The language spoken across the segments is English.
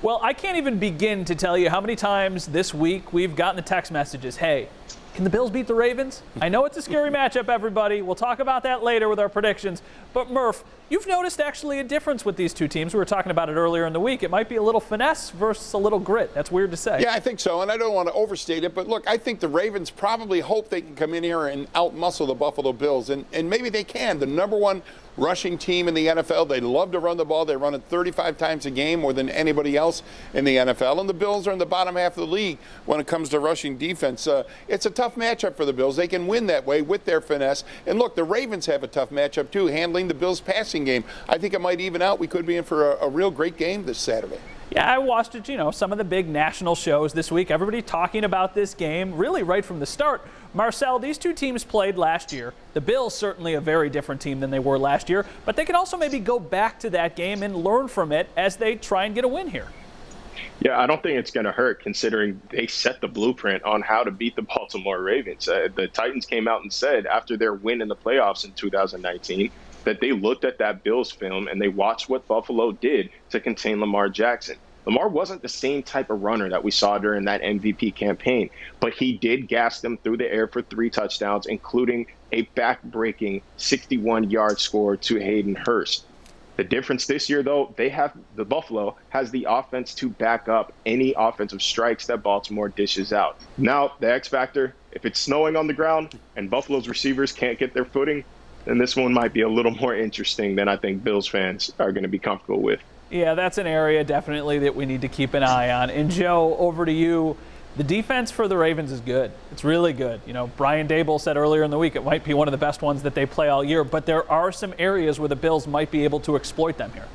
Well, I can't even begin to tell you how many times this week we've gotten the text messages, hey, can the Bills beat the Ravens? I know it's a scary matchup, everybody. We'll talk about that later with our predictions. But, Murph, you've noticed actually a difference with these two teams. We were talking about it earlier in the week. It might be a little finesse versus a little grit. That's weird to say. Yeah, I think so, and I don't want to overstate it. But, look, I think the Ravens probably hope they can come in here and outmuscle the Buffalo Bills. And maybe they can. The number one rushing team in the NFL. They love to run the ball. They run it 35 times a game, more than anybody else in the NFL. And the Bills are in the bottom half of the league when it comes to rushing defense. It's a tough matchup for the Bills. They can win that way with their finesse. And look, the Ravens have a tough matchup too, handling the Bills' passing game. I think it might even out. We could be in for a real great game this Saturday. Yeah, I watched it, some of the big national shows this week. Everybody talking about this game really right from the start. Marcel, these two teams played last year. The Bills certainly a very different team than they were last year, but they can also maybe go back to that game and learn from it as they try and get a win here. Yeah, I don't think it's going to hurt considering they set the blueprint on how to beat the Baltimore Ravens. The Titans came out and said after their win in the playoffs in 2019 that they looked at that Bills film and they watched what Buffalo did to contain Lamar Jackson. Lamar wasn't the same type of runner that we saw during that MVP campaign, but he did gas them through the air for 3 touchdowns, including a back-breaking 61-yard score to Hayden Hurst. The difference this year, though, the Buffalo has the offense to back up any offensive strikes that Baltimore dishes out. Now, the X factor, if it's snowing on the ground and Buffalo's receivers can't get their footing, then this one might be a little more interesting than I think Bills fans are going to be comfortable with. Yeah, that's an area definitely that we need to keep an eye on. And Joe, over to you. The defense for the Ravens is good. It's really good. Brian Daboll said earlier in the week it might be one of the best ones that they play all year, but there are some areas where the Bills might be able to exploit them here.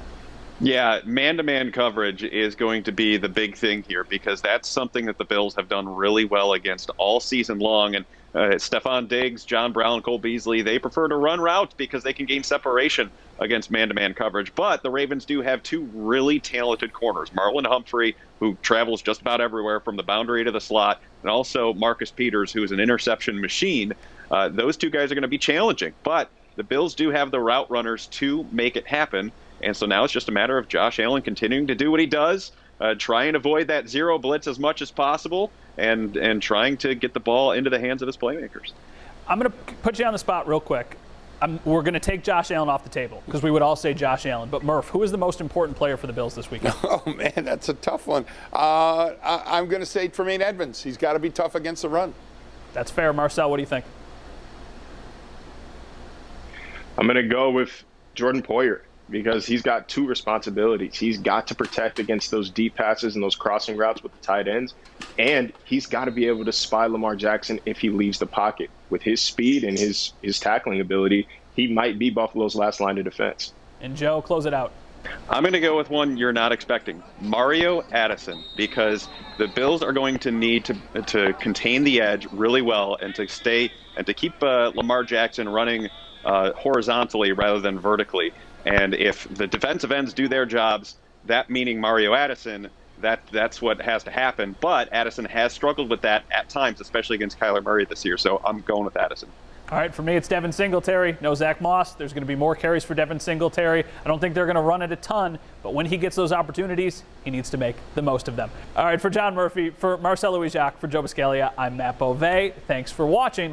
Yeah, man-to-man coverage is going to be the big thing here because that's something that the Bills have done really well against all season long. And Stephon Diggs, John Brown, Cole Beasley, they prefer to run routes because they can gain separation against man-to-man coverage. But the Ravens do have 2 really talented corners, Marlon Humphrey, who travels just about everywhere from the boundary to the slot, and also Marcus Peters, who is an interception machine. Those 2 guys are going to be challenging. But the Bills do have the route runners to make it happen. And so now it's just a matter of Josh Allen continuing to do what he does, try and avoid that zero blitz as much as possible, and trying to get the ball into the hands of his playmakers. I'm going to put you on the spot real quick. We're going to take Josh Allen off the table because we would all say Josh Allen. But, Murph, who is the most important player for the Bills this weekend? Oh, man, that's a tough one. I'm going to say Tremaine Edmonds. He's got to be tough against the run. That's fair. Marcel, what do you think? I'm going to go with Jordan Poyer because he's got 2 responsibilities. He's got to protect against those deep passes and those crossing routes with the tight ends, and he's got to be able to spy Lamar Jackson if he leaves the pocket. With his speed and his tackling ability, he might be Buffalo's last line of defense. And Joe, close it out. I'm going to go with one you're not expecting, Mario Addison, because the Bills are going to need to contain the edge really well and to keep Lamar Jackson running horizontally rather than vertically. And if the defensive ends do their jobs, that meaning Mario Addison, that's what has to happen. But Addison has struggled with that at times, especially against Kyler Murray this year. So I'm going with Addison. All right, for me, it's Devin Singletary. No Zach Moss. There's going to be more carries for Devin Singletary. I don't think they're going to run it a ton, but when he gets those opportunities, he needs to make the most of them. All right, for John Murphy, for Marcel Louis-Jacques, for Joe Buscaglia, I'm Matt Beauvais. Thanks for watching.